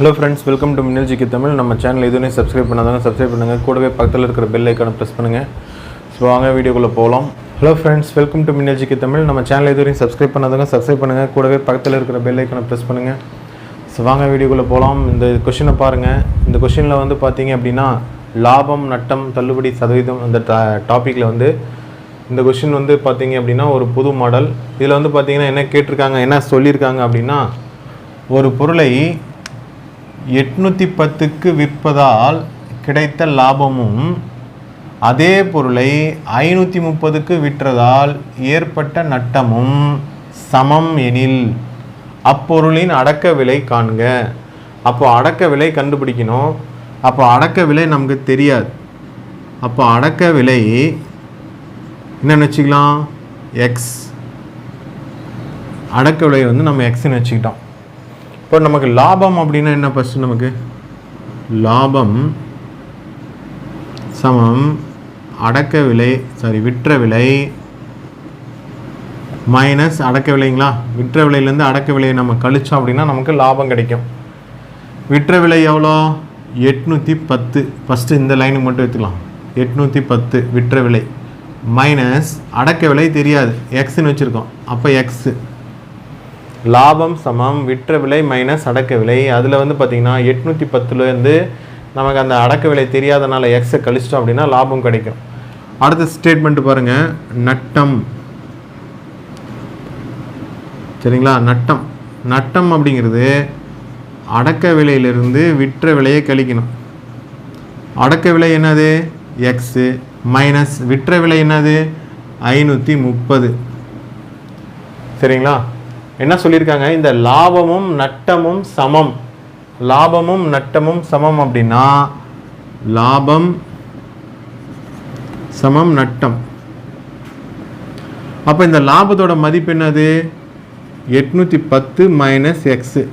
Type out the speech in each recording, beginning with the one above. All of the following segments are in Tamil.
Hello friends, welcome to Tnpsc Tamil. நம்ம சேனல் எதுவுமே சப்ஸ்கிரைப் பண்ணாதவங்க சப்ஸ்கிரைப் பண்ணுங்க. கூடவே பக்கத்துல இருக்கிற பெல் ஐகானை பிரஸ் பண்ணுங்க. சோ வாங்க வீடியோக்குள்ள போலாம். Hello friends, welcome to Tnpsc Tamil. நம்ம சேனல் எதுவுமே சப்ஸ்கிரைப் பண்ணாதவங்க சப்ஸ்கிரைப் பண்ணுங்க. கூடவே பக்கத்துல இருக்கிற பெல் ஐகானை பிரஸ் பண்ணுங்க. சோ வாங்க வீடியோக்குள்ள போலாம். இந்த क्वेश्चन பாருங்க. இந்த क्वेश्चनல வந்து பாத்தீங்க அப்படினா லாபம், நட்டம், தள்ளுபடி சதவீதம் அந்த டாபிக்ல வந்து இந்த क्वेश्चन வந்து பாத்தீங்க அப்படினா ஒரு புது மாடல். இதுல வந்து பாத்தீங்கன்னா என்ன கேட்டிருக்காங்க, என்ன சொல்லிருக்காங்க அப்படினா ஒரு பொருளை 810க்கு விற்பதால் கிடைத்த லாபமும் அதே பொருளை 530க்கு விற்றதால் ஏற்பட்ட நட்டமும் சமம் எனில் அப்பொருளின் அடக்க விலை காண்க. அப்போ அடக்க விலை கண்டுபிடிக்கணும். அப்போ அடக்க விலை நமக்கு தெரியாது. அப்போ அடக்க விலை என்னன்னு வச்சுக்கலாம், எக்ஸ். அடக்க விலை வந்து நம்ம எக்ஸ்ன்னு வச்சுக்கிட்டோம். இப்போ நமக்கு லாபம் அப்படின்னா என்ன, ஃபஸ்ட்டு நமக்கு லாபம் சமம் அடக்க விலை விற்ற விலை மைனஸ் அடக்க விலைங்களா. விற்ற விலையிலேருந்து அடக்க விலையை நம்ம கழிச்சோம் அப்படின்னா நமக்கு லாபம் கிடைக்கும். விற்ற விலை எவ்வளோ, 810. ஃபஸ்ட்டு இந்த லைனுக்கு மட்டும் எடுத்துக்கலாம். 810 விற்ற விலை மைனஸ் அடக்க விலை தெரியாது, எக்ஸ்ன்னு வச்சுருக்கோம். அப்போ எக்ஸு லாபம் சமம் விற்ற விலை மைனஸ் அடக்க விலை. அதில் வந்து பார்த்திங்கன்னா 810லேருந்து நமக்கு அந்த அடக்க விலை தெரியாதனால எக்ஸை கழிச்சிட்டோம் அப்படின்னா லாபம் கிடைக்கும். அடுத்த ஸ்டேட்மெண்ட் பாருங்கள், நட்டம். சரிங்களா, நட்டம். நட்டம் அப்படிங்கிறது அடக்க விலையிலிருந்து விற்ற விலையை கழிக்கணும். அடக்க விலை என்னது, எக்ஸு மைனஸ் விற்ற விலை என்னது, 530. சரிங்களா, என்ன சொல்லியிருக்காங்க, இந்த லாபமும் நட்டமும் சமம். லாபமும் நட்டமும் சமம் அப்படின்னா லாபம் சமம் நட்டம். அப்போ இந்த லாபத்தோட மதிப்பு என்னது, 810 மைனஸ் எக்ஸு.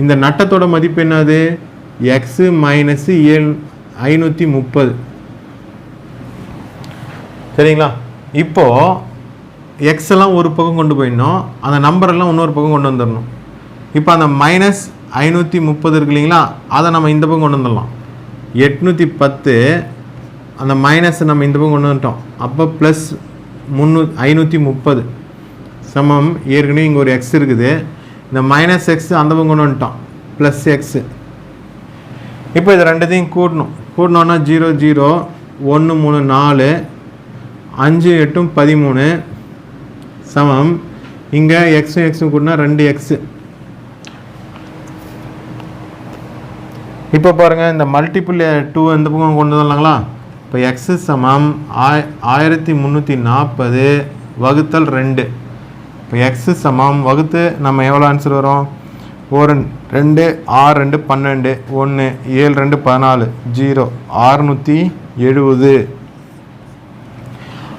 இந்த நட்டத்தோட மதிப்பு என்னது, எக்ஸு மைனஸ் 530. சரிங்களா, இப்போது எக்ஸ் எல்லாம் ஒரு பக்கம் கொண்டு போயிடணும், அந்த நம்பரெல்லாம் இன்னொரு பக்கம் கொண்டு வந்துடணும். இப்போ அந்த மைனஸ் 530 இருக்கு இல்லைங்களா, அதை நம்ம இந்த பக்கம் கொண்டு வந்துடலாம். 810 அந்த மைனஸ் நம்ம இந்த பக்கம் கொண்டு வந்துட்டோம். அப்போ ப்ளஸ் 530 சமம், ஏற்கனவே இங்கே ஒரு எக்ஸ் இருக்குது, இந்த மைனஸ் எக்ஸ் அந்த பக்கம் கொண்டு வந்துட்டோம், ப்ளஸ் எக்ஸு. இப்போ இது ரெண்டுத்தையும் கூட்டணும்னா 0 0 1 3 4 5 8 13 சமம், இங்கே எக்ஸும் எக்ஸும் கூட்டினா 2x. இப்போ பாருங்கள், இந்த மல்டிபிள் 2 இந்த பக்கம் கொண்டு வரலாங்களா. இப்போ எக்ஸு சமம் 1340 வகுத்தல் 2. இப்போ எக்ஸு சமம் வகுத்து நம்ம எவ்வளோ ஆன்சர் வரும், 1 2 6 2 12 1 7 2 14 0 670.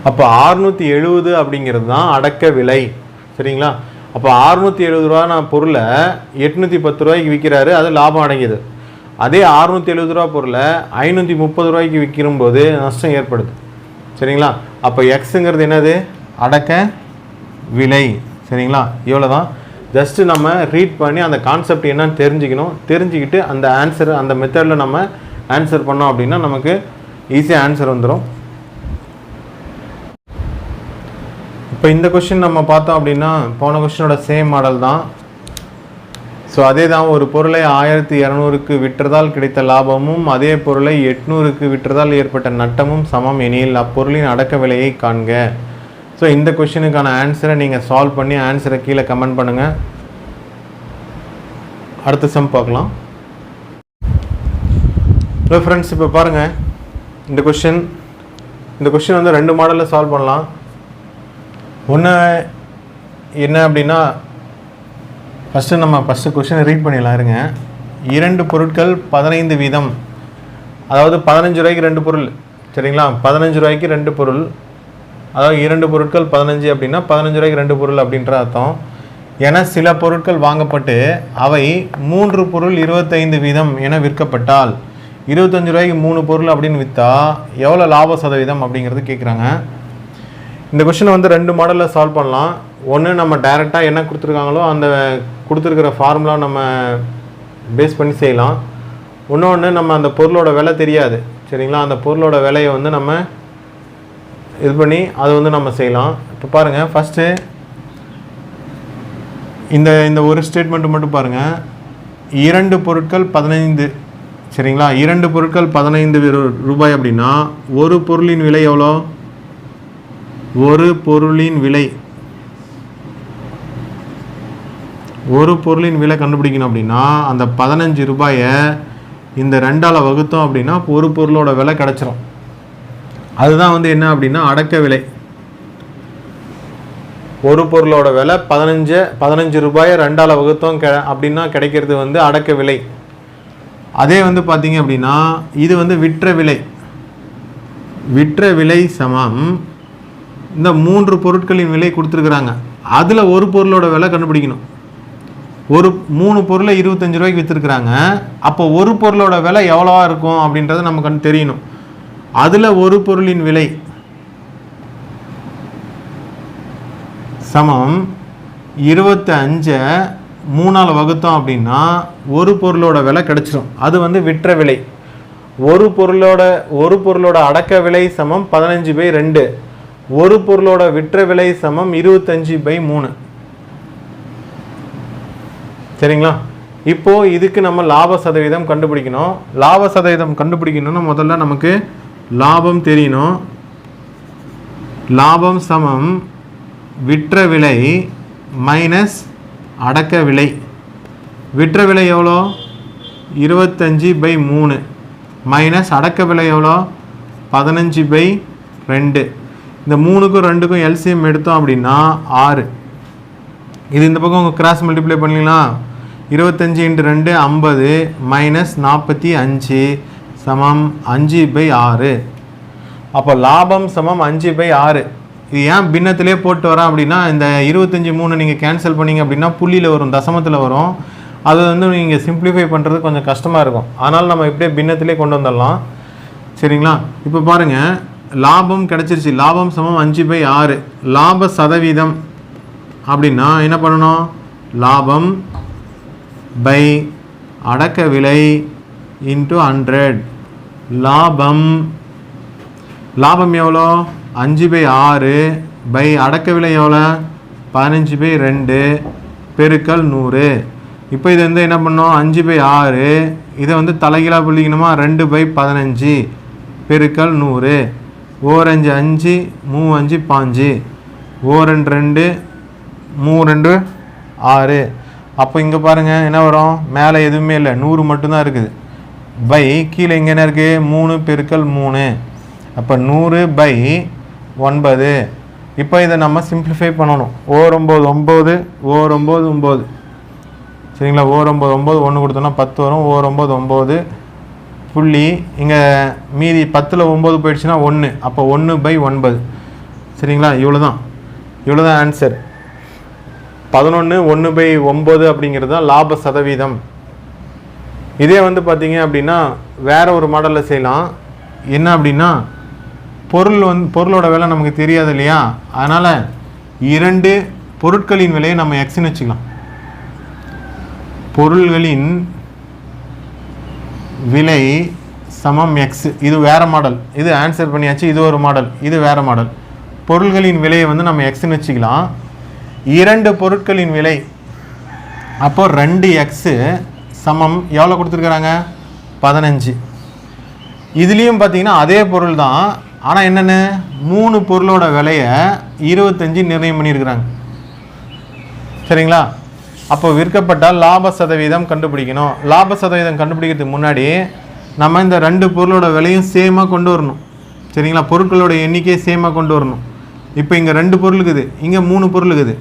அப்போ 670 அப்படிங்கிறது தான் அடக்க விலை. சரிங்களா, அப்போ 670 ரூபா நான் பொருளை 810 ரூபாய்க்கு விற்கிறாரு, அது லாபம் அடங்கியது. அதே 670 ரூபா பொருளை 530 ரூபாய்க்கு விற்கும்போது நஷ்டம் ஏற்படுது. சரிங்களா, அப்போ எக்ஸுங்கிறது என்னது, அடக்க விலை. சரிங்களா, இவ்வளோ தான். ஜஸ்ட்டு நம்ம ரீட் பண்ணி அந்த கான்செப்ட் என்னன்னு தெரிஞ்சுக்கணும். தெரிஞ்சுக்கிட்டு அந்த ஆன்சர் அந்த மெத்தடில் நம்ம ஆன்சர் பண்ணோம் அப்படின்னா நமக்கு ஈஸியாக ஆன்சர் வந்துடும். இப்போ இந்த கொஸ்டின் நம்ம பார்த்தோம் அப்படின்னா போன கொஸ்டினோட சேம் மாடல் தான். ஸோ அதே தான், ஒரு பொருளை 1200க்கு விற்றதால் கிடைத்த லாபமும் அதே பொருளை 800க்கு விற்றதால் ஏற்பட்ட நட்டமும் சமம் எனில் அப்பொருளின் அடக்க விலையை காண்க. ஸோ இந்த கொஸ்டினுக்கான ஆன்சரை நீங்கள் சால்வ் பண்ணி ஆன்சரை கீழே கமெண்ட் பண்ணுங்கள். அடுத்த சம் பார்க்கலாம். ஹலோ ஃப்ரெண்ட்ஸ், இப்போ பாருங்கள், இந்த கொஸ்டின் வந்து 2 மாடலில் சால்வ் பண்ணலாம். ஒன்று என்ன அப்படின்னா, ஃபஸ்ட்டு கொஸ்டினை ரீட் பண்ணிடலாம் இருங்க. 2 பொருட்கள் 15 வீதம், அதாவது 15 ரூபாய்க்கு 2 பொருள். சரிங்களா, 15 ரூபாய்க்கு 2 பொருள், அதாவது 2 பொருட்கள் 15 அப்படின்னா 15 ரூபாய்க்கு 2 பொருள் அப்படின்ற அர்த்தம். என சில பொருட்கள் வாங்கப்பட்டு அவை 3 பொருள் 25 வீதம் என விற்கப்பட்டால் 25 ரூபாய்க்கு 3 பொருள் அப்படின்னு விற்றா எவ்வளோ லாப சதவீதம் அப்படிங்கிறது கேட்குறாங்க. இந்த கொஸ்டினை வந்து 2 மாடலில் சால்வ் பண்ணலாம். ஒன்று நம்ம டைரெக்டாக என்ன கொடுத்துருக்காங்களோ அந்த கொடுத்துருக்கிற ஃபார்முலா நம்ம பேஸ் பண்ணி செய்யலாம். இன்னொன்று நம்ம அந்த பொருளோட விலை தெரியாது சரிங்களா, அந்த பொருளோட விலையை வந்து நம்ம இது பண்ணி அதை வந்து நம்ம செய்யலாம். இப்போ பாருங்கள், ஃபஸ்ட்டு இந்த ஒரு ஸ்டேட்மெண்ட்டு மட்டும் பாருங்கள். 2 பொருட்கள் 15 சரிங்களா, 2 பொருட்கள் 15 ரூபாய் அப்படின்னா ஒரு பொருளின் விலை எவ்வளோ? ஒரு பொருளின் விலை கண்டுபிடிக்கணும் அப்படின்னா அந்த 15 ரூபாயை இந்த 2ஆல் வகுத்தோம் அப்படின்னா ஒரு பொருளோட விலை கிடச்சிரும். அதுதான் வந்து என்ன அப்படின்னா அடக்க விலை. ஒரு பொருளோட விலை 15 ரூபாயை 2ஆல் வகுத்தோம் அப்படின்னா கிடைக்கிறது வந்து அடக்க விலை. அதே வந்து பார்த்தீங்க அப்படின்னா இது வந்து விற்ற விலை சமம் இந்த 3 பொருட்களின் விலை கொடுத்துருக்குறாங்க, அதில் ஒரு பொருளோட விலை கண்டுபிடிக்கணும். 3 பொருளை 25 ரூபாய்க்கு விற்றுருக்குறாங்க, அப்போ ஒரு பொருளோட விலை எவ்வளோவா இருக்கும் அப்படின்றது நமக்கு தெரியணும். அதில் ஒரு பொருளின் விலை சமம் 25 3ஆல் வகுத்தோம் அப்படின்னா ஒரு பொருளோட விலை கிடைச்சிடும். அது வந்து விற்ற விலை. ஒரு பொருளோட அடக்க விலை சமம் 15/2. ஒரு பொருளோட விற்ற விலை சமம் 25/3 சரிங்களா. இப்போ இதுக்கு நம்ம லாப சதவீதம் கண்டுபிடிக்கணும். லாப சதவீதம் கண்டுபிடிக்கணும்னா முதல்ல நமக்கு லாபம் தெரியணும். லாபம் சமம் விற்ற விலை மைனஸ் அடக்க விலை. விற்ற விலை எவ்வளோ? 25/3 மைனஸ் அடக்க விலை எவ்வளோ? 15/2. இந்த 3க்கும் 2க்கும் எல்சிஎம் எடுத்தோம் அப்படின்னா 6. இது இந்த பக்கம் கிராஸ் மல்டிப்ளை பண்ணிக்கலாம். 25 × 2 50 மைனஸ் 45 சமம் 5/6. அப்போ லாபம் சமம் 5/6. இது ஏன் பின்னத்திலே போட்டு வரேன் அப்படின்னா இந்த 25/3 நீங்கள் கேன்சல் பண்ணிங்க அப்படின்னா புள்ளியில் வரும், தசமத்தில் வரும். அது வந்து நீங்கள் சிம்பிளிஃபை பண்ணுறது கொஞ்சம் கஷ்டமாக இருக்கும். அதனால் நம்ம இப்படியே பின்னத்திலே கொண்டு வந்துடலாம் சரிங்களா. இப்போ பாருங்கள், லாபம் கிடச்சிருச்சு. லாபம் சமம் 5/6. லாப சதவீதம் அப்படின்னா என்ன பண்ணணும்? லாபம் பை அடக்க விலை இன்ட்டு 100. லாபம் எவ்வளோ? 5/6 பை அடக்க விலை எவ்வளோ? 15/2 பெருக்கல் 100. இப்போ இது வந்து என்ன பண்ணோம்? 5/6 இதை வந்து தலைகீழாக புள்ளிக்கணுமா? 2/15 பெருக்கல் 100. 4 5 5 3 5 5 4 2 3 6. அப்போ இங்கே பாருங்கள் என்ன வரும்? மேலே எதுவுமே இல்லை, 100 மட்டும்தான் இருக்குது. பை கீழே இங்கே என்ன இருக்குது? 3 பெருக்கல் 3. அப்போ 100/9. இப்போ இதை நம்ம சிம்பிளிஃபை பண்ணணும். 9 9 9 9 சரிங்களா. 9 9 1 கொடுத்தோன்னா 10 வரும். 9 9 புள்ளி இங்கே மீதி 10ல் 9 போயிடுச்சுன்னா 1. அப்போ 1/9 சரிங்களா. இவ்வளோதான் ஆன்சர். 11 1/9 அப்படிங்கிறது தான் லாப சதவீதம். இதே வந்து பார்த்தீங்க அப்படின்னா வேற ஒரு மாடலில் செய்யலாம். என்ன அப்படின்னா பொருளோட விலை நமக்கு தெரியாது இல்லையா, அதனால் 2 பொருட்களின் விலையை நம்ம எக்ஸ்ன்னு வச்சுக்கலாம். பொருள்களின் விலை சமம் எக்ஸ். இது வேறு மாடல். இது ஆன்சர் பண்ணியாச்சு. இது ஒரு மாடல், இது வேறு மாடல். பொருள்களின் விலையை வந்து நம்ம எக்ஸ்ன்னு வச்சுக்கலாம். 2 பொருட்களின் விலை அப்போ 2x சமம் எவ்வளோ கொடுத்துருக்குறாங்க? 15. இதுலேயும் பார்த்தீங்கன்னா அதே பொருள் தான், ஆனால் என்னென்னு 3 பொருளோட விலையை 25 நிர்ணயம் பண்ணியிருக்கிறாங்க சரிங்களா. அப்போ விற்கப்பட்டால் லாப சதவீதம் கண்டுபிடிக்கணும். லாப சதவீதம் கண்டுபிடிக்கிறதுக்கு முன்னாடி நம்ம இந்த 2 பொருளோட விலையும் சேமாக கொண்டு வரணும் சரிங்களா. பொருட்களோட எண்ணிக்கையை சேமாக கொண்டு வரணும். இப்போ இங்கே 2 பொருள் இருக்குது, இங்கே 3 பொருள் இருக்குது.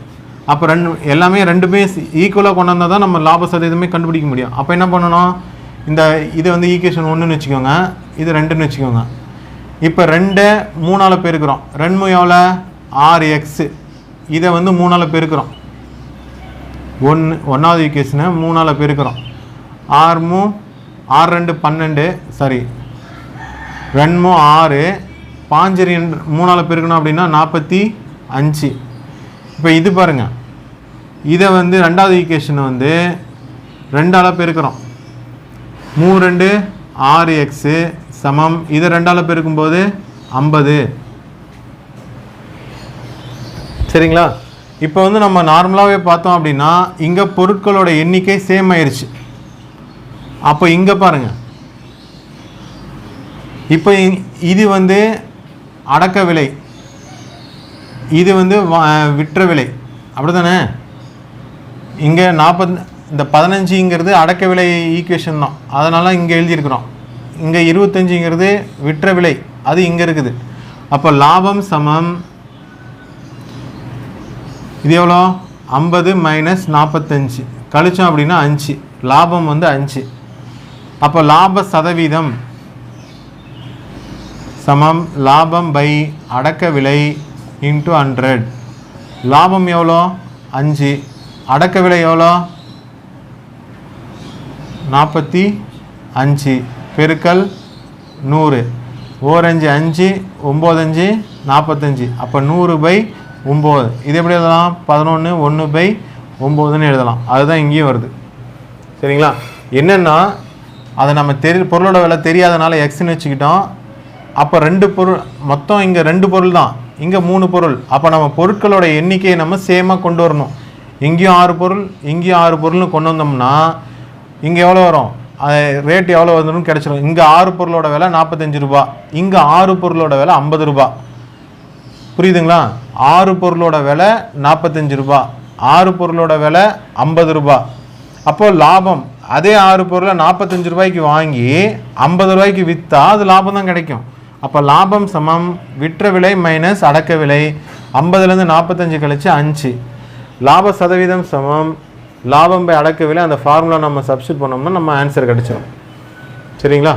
அப்போ எல்லாமே 2மே ஈக்குவலாக கொண்டு வந்தால் தான் நம்ம லாப சதவீதமே கண்டுபிடிக்க முடியும். அப்போ என்ன பண்ணணும்? இது வந்து ஈக்குவேஷன் 1ன்னு வச்சுக்கோங்க, இது 2ன்னு வச்சுக்கோங்க. இப்போ 2 3ஆல் பெருக்கிறோம். 2 எவ்வளோ? 6x. இதை வந்து 3ஆல் பெருக்கிறோம். 1வது ஈக்குவேஷனை 3ஆல் பெருக்கிறோம். 6 2 12 சாரி 2 6 5 3ஆல் பெருக்கணும் அப்படின்னா 45. இப்போ இது பாருங்கள், இதை வந்து 2வது ஈக்குவேஷனை வந்து 2ஆல் பெருக்கிறோம். 3 2 6x சமம் இதை 2ஆல் பெருக்கும்போது 50. சரிங்களா? இப்போ வந்து நம்ம நார்மலாகவே பார்த்தோம் அப்படின்னா இங்கே பொருட்களோட எண்ணிக்கை சேம் ஆயிடுச்சு. அப்போ இங்கே பாருங்கள், இப்போ இது வந்து அடக்க விலை, இது வந்து விற்ற விலை, அப்படி தானே? இங்கே 40, இந்த 15ங்கிறது அடக்க விலை ஈக்குவேஷன் தான், அதனால் இங்கே எழுதியிருக்கிறோம். இங்கே 25ங்கிறது விற்ற விலை, அது இங்கே இருக்குது. அப்போ லாபம் சமம் இது எவ்வளோ? 50 மைனஸ் 45 கழிச்சோம் அப்படின்னா 5. லாபம் வந்து 5. அப்போ லாப சதவீதம் சமம் லாபம் பை அடக்க விலை இன்ட்டு 100. லாபம் எவ்வளோ? 5. அடக்க விலை எவ்வளோ? 45 பெருக்கல் 100. 5 5 9 5 45. அப்போ 100/9. இது எப்படி எழுதலாம்? 11 1/9ன்னு எழுதலாம். அதுதான் இங்கேயும் வருது. சரிங்களா? என்னென்னா அதை நம்ம பொருளோட விலை தெரியாதனால எக்ஸ்ன்னு வச்சுக்கிட்டோம். அப்போ 2 பொருள் மொத்தம், இங்கே 2 பொருள் தான், இங்கே 3 பொருள். அப்போ நம்ம பொருட்களோட எண்ணிக்கையை நம்ம சேமாக கொண்டு வரணும். இங்கேயும் 6 பொருள், இங்கேயும் 6 பொருள்னு கொண்டு வந்தோம்னா இங்கே எவ்வளோ வரும்? ரேட் எவ்வளோ வந்துடும் கிடச்சிடும். இங்கே 6 பொருளோட விலை 45 ரூபா, இங்கே 6 பொருளோட விலை 50 ரூபா. புரியுதுங்களா? 6 பொருளோட விலை 45 ரூபா, 6 பொருளோட விலை 50 ரூபா. அப்போது லாபம் அதே 6 பொருளை 45 ரூபாய்க்கு வாங்கி 50 ரூபாய்க்கு விற்றா அது லாபம் தான் கிடைக்கும். அப்போ லாபம் சமம் விற்ற விலை மைனஸ் அடக்க விலை. 50லேருந்து 45 கழிச்சு 5. லாப சதவீதம் சமம் லாபம் பை அடக்க விலை. அந்த ஃபார்முலா நம்ம சப்ஸ்டியூட் பண்ணோம்னா நம்ம ஆன்சர் கிடச்சிடும். சரிங்களா?